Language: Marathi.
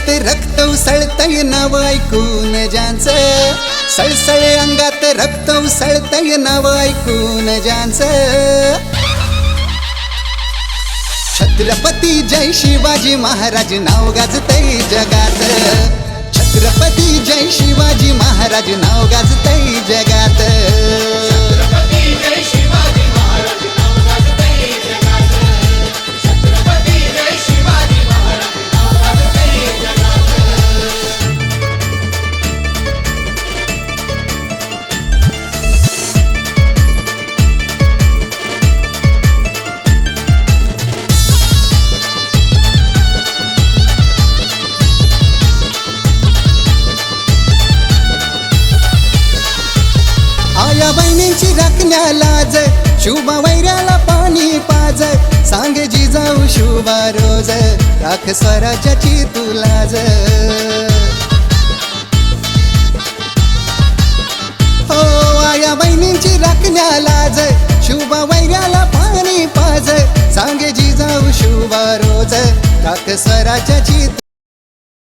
अंगात रक्त उसळतय नाव ऐकून ज्यांचं, सळसळे अंगात रक्त उसळतय नाव ऐकून ज्यांचं. छत्रपती जय शिवाजी महाराज नाव गाजतय जगात. छत्रपती जय शिवाजी महाराज नाव गाजतय जगात. आया बहिणींची राखण्या लाज, शुभा वैऱ्याला पाणी पाज. सांगे जिजाऊ शुभा रोज, राख स्वराज्याची तू लाज. हो आया बहिणींची राखण्या लाज, शुभा वैऱ्याला पाणी पाज. सांगे जिजाऊ शुभा रोज, राख स्वराज्याची